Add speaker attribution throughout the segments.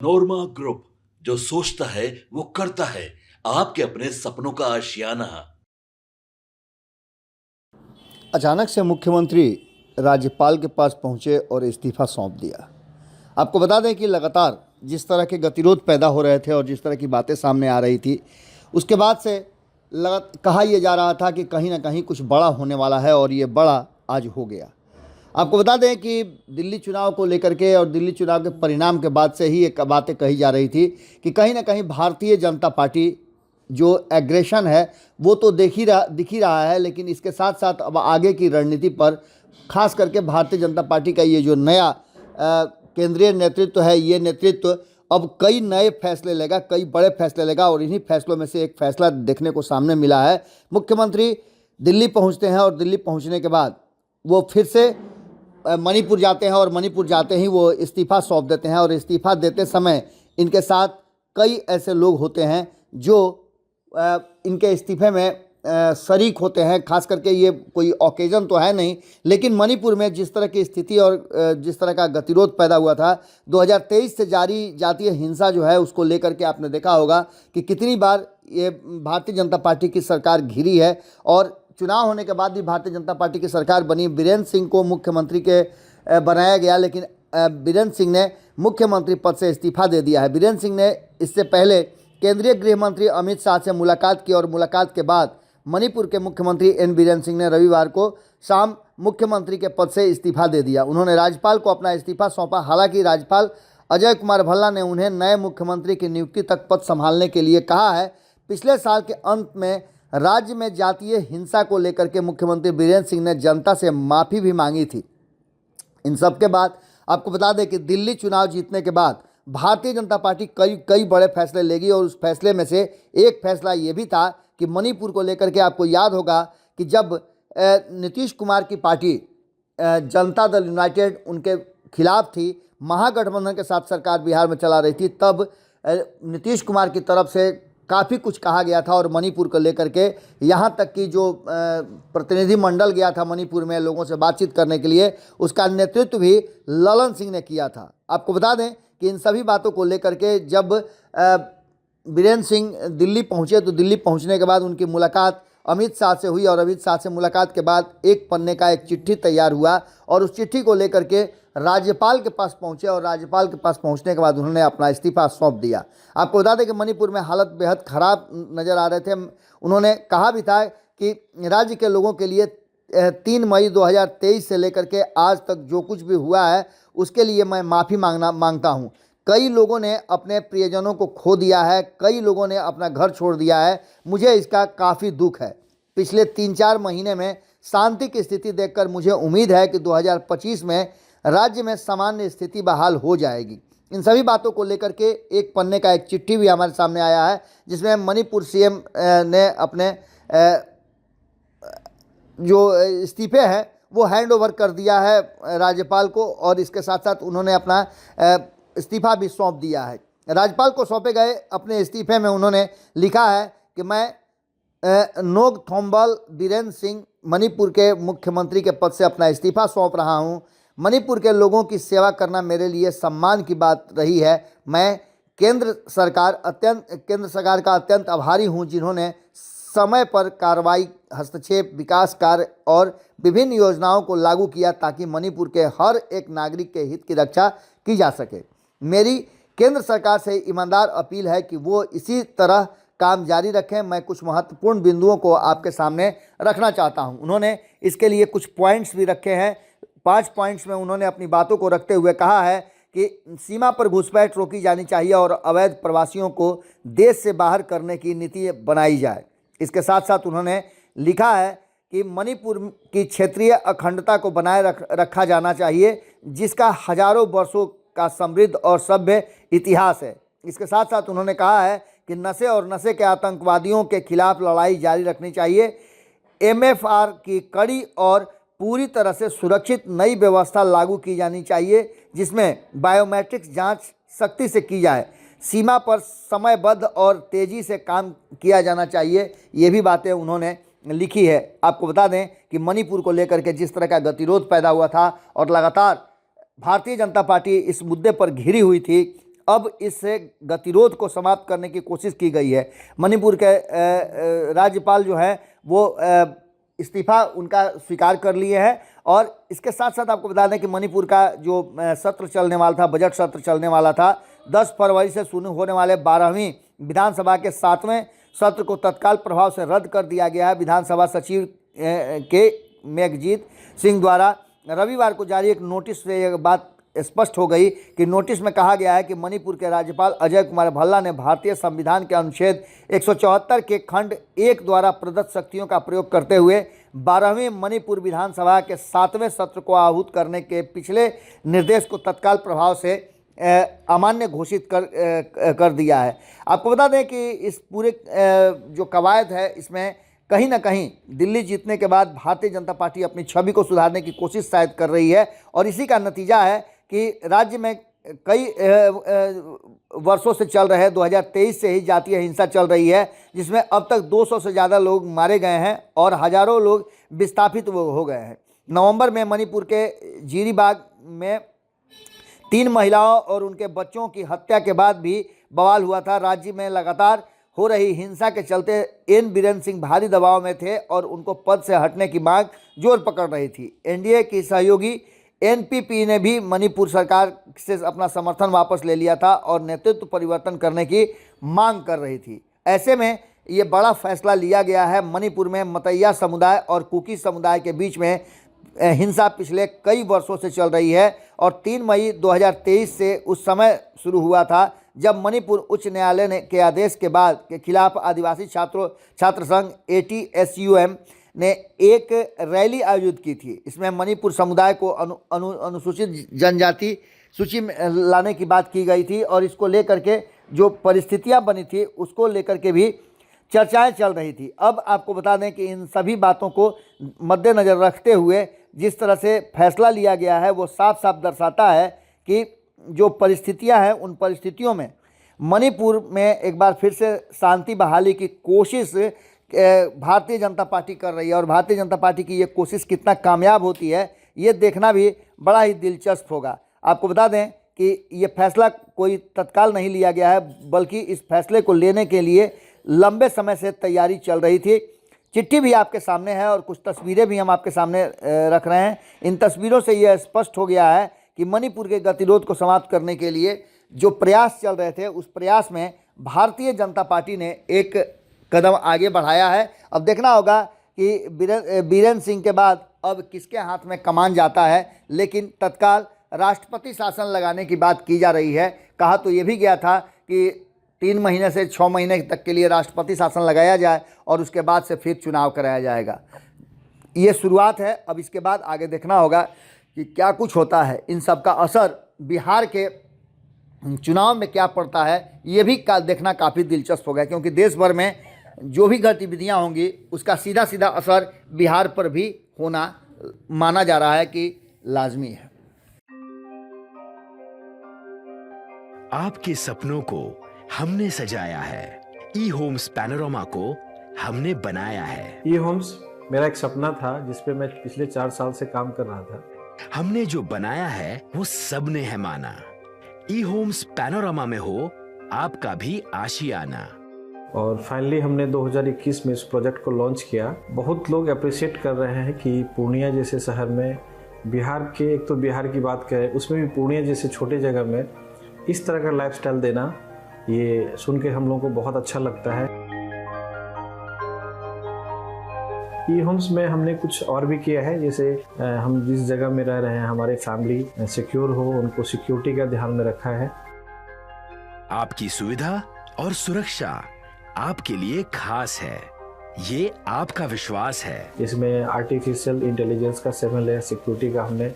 Speaker 1: नोरमा group, जो सोचता है वो करता है। आपके अपने सपनों का आशियाना।
Speaker 2: अचानक से मुख्यमंत्री राज्यपाल के पास पहुंचे और इस्तीफा सौंप दिया। आपको बता दें कि लगातार जिस तरह के गतिरोध पैदा हो रहे थे और जिस तरह की बातें सामने आ रही थी, उसके बाद से कहा यह जा रहा था कि कहीं ना कहीं कुछ बड़ा होने वाला है और ये बड़ा आज हो गया। आपको बता दें कि दिल्ली चुनाव को लेकर के और दिल्ली चुनाव के परिणाम के बाद से ही एक बातें कही जा रही थी कि कहीं ना कहीं भारतीय जनता पार्टी जो एग्रेशन है वो तो दिख ही रहा है, लेकिन इसके साथ साथ अब आगे की रणनीति पर खास करके भारतीय जनता पार्टी का ये जो नया केंद्रीय नेतृत्व है, ये नेतृत्व अब कई नए फैसले लेगा, कई बड़े फैसले लेगा। और इन्हीं फैसलों में से एक फैसला देखने को सामने मिला है। मुख्यमंत्री दिल्ली पहुंचते हैं और दिल्ली पहुंचने के बाद वो फिर से मणिपुर जाते हैं और मणिपुर जाते ही वो इस्तीफ़ा सौंप देते हैं। और इस्तीफ़ा देते समय इनके साथ कई ऐसे लोग होते हैं जो इनके इस्तीफे में शरीक होते हैं। खास करके ये कोई ओकेजन तो है नहीं, लेकिन मणिपुर में जिस तरह की स्थिति और जिस तरह का गतिरोध पैदा हुआ था, 2023 से जारी जातीय हिंसा जो है उसको लेकर के आपने देखा होगा कि कितनी बार ये भारतीय जनता पार्टी की सरकार घिरी है। और चुनाव होने के बाद भी भारतीय जनता पार्टी की सरकार बनी, बीरेंद्र सिंह को मुख्यमंत्री के बनाया गया, लेकिन बीरेंद्र सिंह ने मुख्यमंत्री पद से इस्तीफा दे दिया है। बीरेंद्र सिंह ने इससे पहले केंद्रीय गृह मंत्री अमित शाह से मुलाकात की और मुलाकात के बाद मणिपुर के मुख्यमंत्री एन बीरेंद्र सिंह ने रविवार को शाम मुख्यमंत्री के पद से इस्तीफा दे दिया। उन्होंने राज्यपाल को अपना इस्तीफा सौंपा। हालांकि राज्यपाल अजय कुमार भल्ला ने उन्हें नए मुख्यमंत्री की नियुक्ति तक पद संभालने के लिए कहा है। पिछले साल के अंत में राज्य में जातीय हिंसा को लेकर के मुख्यमंत्री बीरेंद्र सिंह ने जनता से माफ़ी भी मांगी थी। इन सब के बाद आपको बता दें कि दिल्ली चुनाव जीतने के बाद भारतीय जनता पार्टी कई बड़े फैसले लेगी। और उस फैसले में से एक फैसला ये भी था कि मणिपुर को लेकर के आपको याद होगा कि जब नीतीश कुमार की पार्टी जनता दल यूनाइटेड उनके खिलाफ थी, महागठबंधन के साथ सरकार बिहार में चला रही थी, तब नीतीश कुमार की तरफ से काफ़ी कुछ कहा गया था। और मणिपुर को लेकर के यहाँ तक कि जो प्रतिनिधि मंडल गया था मणिपुर में लोगों से बातचीत करने के लिए, उसका नेतृत्व भी ललन सिंह ने किया था। आपको बता दें कि इन सभी बातों को लेकर के जब बीरेंद्र सिंह दिल्ली पहुंचे तो दिल्ली पहुंचने के बाद उनकी मुलाकात अमित शाह से हुई। और अमित शाह से मुलाकात के बाद एक पन्ने का एक चिट्ठी तैयार हुआ और उस चिट्ठी को लेकर के राज्यपाल के पास पहुंचे। और राज्यपाल के पास पहुंचने के बाद उन्होंने अपना इस्तीफा सौंप दिया। आपको बता दें कि मणिपुर में हालत बेहद ख़राब नज़र आ रहे थे। उन्होंने कहा भी था कि राज्य के लोगों के लिए 3 मई 2023 से लेकर के आज तक जो कुछ भी हुआ है उसके लिए मैं माफ़ी मांगता हूँ। कई लोगों ने अपने प्रियजनों को खो दिया है, कई लोगों ने अपना घर छोड़ दिया है। मुझे इसका काफ़ी दुख है। पिछले 3-4 महीने में शांति की स्थिति देखकर मुझे उम्मीद है कि 2025 में राज्य में सामान्य स्थिति बहाल हो जाएगी। इन सभी बातों को लेकर के एक पन्ने का एक चिट्ठी भी हमारे सामने आया है, जिसमें मणिपुर सीएम ने अपने जो इस्तीफे हैं वो हैंड ओवर कर दिया है राज्यपाल को। और इसके साथ साथ उन्होंने अपना इस्तीफा भी सौंप दिया है। राज्यपाल को सौंपे गए अपने इस्तीफे में उन्होंने लिखा है कि मैं नोगथोम्बल बीरेंद्र सिंह मणिपुर के मुख्यमंत्री के पद से अपना इस्तीफा सौंप रहा हूं। मणिपुर के लोगों की सेवा करना मेरे लिए सम्मान की बात रही है। मैं केंद्र सरकार का अत्यंत आभारी हूं, जिन्होंने समय पर कार्रवाई, हस्तक्षेप, विकास कार्य और विभिन्न योजनाओं को लागू किया ताकि मणिपुर के हर एक नागरिक के हित की रक्षा की जा सके। मेरी केंद्र सरकार से ईमानदार अपील है कि वो इसी तरह काम जारी रखें। मैं कुछ महत्वपूर्ण बिंदुओं को आपके सामने रखना चाहता हूं। उन्होंने इसके लिए कुछ पॉइंट्स भी रखे हैं। 5 पॉइंट्स में उन्होंने अपनी बातों को रखते हुए कहा है कि सीमा पर घुसपैठ रोकी जानी चाहिए और अवैध प्रवासियों को देश से बाहर करने की नीति बनाई जाए। इसके साथ साथ उन्होंने लिखा है कि मणिपुर की क्षेत्रीय अखंडता को बनाए रखा जाना चाहिए, जिसका हजारों वर्षों का समृद्ध और सभ्य इतिहास है। इसके साथ साथ उन्होंने कहा है कि नशे और नशे के आतंकवादियों के खिलाफ लड़ाई जारी रखनी चाहिए। एमएफआर की कड़ी और पूरी तरह से सुरक्षित नई व्यवस्था लागू की जानी चाहिए, जिसमें बायोमेट्रिक्स जांच सख्ती से की जाए। सीमा पर समयबद्ध और तेज़ी से काम किया जाना चाहिए। ये भी बातें उन्होंने लिखी है। आपको बता दें कि मणिपुर को लेकर के जिस तरह का गतिरोध पैदा हुआ था और लगातार भारतीय जनता पार्टी इस मुद्दे पर घिरी हुई थी, अब इस गतिरोध को समाप्त करने की कोशिश की गई है। मणिपुर के राज्यपाल जो हैं वो इस्तीफा उनका स्वीकार कर लिए हैं। और इसके साथ साथ आपको बता दें कि मणिपुर का जो सत्र चलने वाला था, बजट सत्र चलने वाला था, 10 फरवरी से शुरू होने वाले 12वीं विधानसभा के 7वें सत्र को तत्काल प्रभाव से रद्द कर दिया गया है। विधानसभा सचिव के मेघजीत सिंह द्वारा रविवार को जारी एक नोटिस से यह बात स्पष्ट हो गई कि नोटिस में कहा गया है कि मणिपुर के राज्यपाल अजय कुमार भल्ला ने भारतीय संविधान के अनुच्छेद 174 के खंड 1 द्वारा प्रदत्त शक्तियों का प्रयोग करते हुए 12वीं मणिपुर विधानसभा के 7वें सत्र को आहूत करने के पिछले निर्देश को तत्काल प्रभाव से अमान्य घोषित कर दिया है। आपको बता दें कि इस पूरे जो कवायद है इसमें कहीं ना कहीं दिल्ली जीतने के बाद भारतीय जनता पार्टी अपनी छवि को सुधारने की कोशिश शायद कर रही है और इसी का नतीजा है कि राज्य में कई वर्षों से चल रहे 2023 से ही जातीय हिंसा चल रही है, जिसमें अब तक 200 से ज़्यादा लोग मारे गए हैं और हजारों लोग विस्थापित हो गए हैं। नवंबर में मणिपुर के जीरीबाग में 3 महिलाओं और उनके बच्चों की हत्या के बाद भी बवाल हुआ था। राज्य में लगातार हो रही हिंसा के चलते एन बीरेन सिंह भारी दबाव में थे और उनको पद से हटने की मांग जोर पकड़ रही थी। एनडीए की सहयोगी एनपीपी ने भी मणिपुर सरकार से अपना समर्थन वापस ले लिया था और नेतृत्व परिवर्तन करने की मांग कर रही थी। ऐसे में ये बड़ा फैसला लिया गया है। मणिपुर में मतैया समुदाय और कुकी समुदाय के बीच में हिंसा पिछले कई वर्षों से चल रही है और 3 मई 2023 से उस समय शुरू हुआ था जब मणिपुर उच्च न्यायालय के आदेश के बाद के खिलाफ आदिवासी छात्र संघ ATSUM ने एक रैली आयोजित की थी। इसमें मणिपुर समुदाय को अनुसूचित जनजाति सूची में लाने की बात की गई थी और इसको लेकर के जो परिस्थितियां बनी थी उसको लेकर के भी चर्चाएं चल रही थी। अब आपको बता दें कि इन सभी बातों को मद्देनज़र रखते हुए जिस तरह से फैसला लिया गया है वो साफ साफ दर्शाता है कि जो परिस्थितियां हैं उन परिस्थितियों में मणिपुर में एक बार फिर से शांति बहाली की कोशिश भारतीय जनता पार्टी कर रही है और भारतीय जनता पार्टी की ये कोशिश कितना कामयाब होती है ये देखना भी बड़ा ही दिलचस्प होगा। आपको बता दें कि ये फैसला कोई तत्काल नहीं लिया गया है बल्कि इस फैसले को लेने के लिए लंबे समय से तैयारी चल रही थी। चिट्ठी भी आपके सामने है और कुछ तस्वीरें भी हम आपके सामने रख रहे हैं। इन तस्वीरों से यह स्पष्ट हो गया है कि मणिपुर के गतिरोध को समाप्त करने के लिए जो प्रयास चल रहे थे उस प्रयास में भारतीय जनता पार्टी ने एक कदम आगे बढ़ाया है। अब देखना होगा कि बीरेन सिंह के बाद अब किसके हाथ में कमान जाता है, लेकिन तत्काल राष्ट्रपति शासन लगाने की बात की जा रही है। कहा तो ये भी गया था कि 3 महीने से 6 महीने तक के लिए राष्ट्रपति शासन लगाया जाए और उसके बाद से फिर चुनाव कराया जाएगा। ये शुरुआत है, अब इसके बाद आगे देखना होगा कि क्या कुछ होता है। इन सब का असर बिहार के चुनाव में क्या पड़ता है ये भी देखना काफ़ी दिलचस्प होगा, क्योंकि देश भर में जो भी गतिविधियां होंगी उसका सीधा सीधा असर बिहार पर भी होना माना जा रहा है कि लाजमी है।
Speaker 3: आपके सपनों को हमने सजाया है, ई होम्स पैनोरामा को हमने बनाया है।
Speaker 4: ई होम्स मेरा एक सपना था जिस पे मैं पिछले 4 साल से काम कर रहा था।
Speaker 3: हमने जो बनाया है वो सबने है माना। ई होम्स पैनोरामा में हो आपका भी आशियाना।
Speaker 4: और फाइनली हमने 2021 में इस प्रोजेक्ट को लॉन्च किया। बहुत लोग अप्रिशिएट कर रहे हैं कि पूर्णिया जैसे शहर में बिहार के, एक तो बिहार की बात करें उसमें भी पूर्णिया जैसे छोटे जगह में इस तरह का लाइफस्टाइल देना, ये सुन के हम लोगों को बहुत अच्छा लगता है। ई होम्स में हमने कुछ और भी किया है, जैसे हम जिस जगह में रह रहे हैं हमारे फैमिली सिक्योर हो, उनको सिक्योरिटी का ध्यान में रखा है।
Speaker 3: आपकी सुविधा और सुरक्षा आपके लिए खास है, ये आपका विश्वास है।
Speaker 4: इसमें आर्टिफिशियल इंटेलिजेंस का 7 लेयर सिक्योरिटी का हमने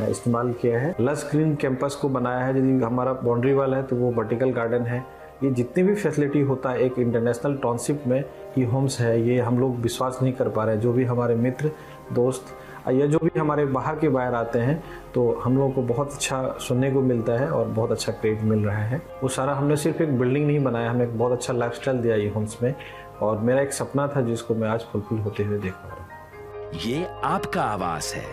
Speaker 4: इस्तेमाल किया है। लस ग्रीन कैंपस को बनाया है। यदि हमारा बाउंड्री वाल है तो वो वर्टिकल गार्डन है। ये जितनी भी फैसिलिटी होता है एक इंटरनेशनल टाउनशिप में ई होम्स है, ये हम लोग विश्वास नहीं कर पा रहे हैं। जो भी हमारे मित्र दोस्त या जो भी हमारे बाहर के बाहर आते हैं तो हम लोगों को बहुत अच्छा सुनने को मिलता है और बहुत अच्छा क्रेडिट मिल रहा है। वो सारा हमने सिर्फ एक बिल्डिंग नहीं बनाया, हमें एक बहुत अच्छा लाइफस्टाइल दिया ई होम्स में, और मेरा एक सपना था जिसको मैं आज फुलफिल होते हुए देख पा रहा हूँ।
Speaker 3: ये आपका आवास है।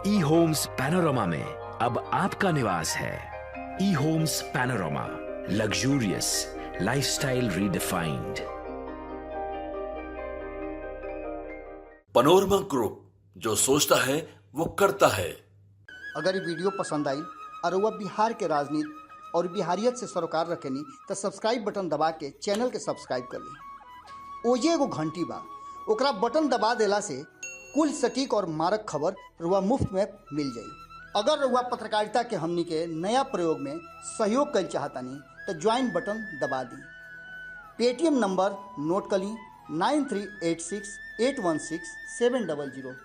Speaker 3: ई होम्स पैनोरामा में अब आपका निवास है। E-Homes Panorama, luxurious lifestyle redefined.
Speaker 1: Panorama group, जो सोचता है वो करता है।
Speaker 2: अगर ये वीडियो पसंद आई और वह बिहार के राजनीति और बिहारियत से सरोकार रखेनी तो सब्सक्राइब बटन दबा के चैनल के सब्सक्राइब कर ली। ओजे एगो घंटी बा, ओकरा बटन दबा देला से कुल सटीक और मारक खबर रुआ मुफ्त में मिल जाई। अगर रुआ पत्रकारिता के हमनी के नया प्रयोग में सहयोग कर चाहतानी तो ज्वाइन बटन दबा दी। पेटीएम नंबर नोट कर ली 9386816700।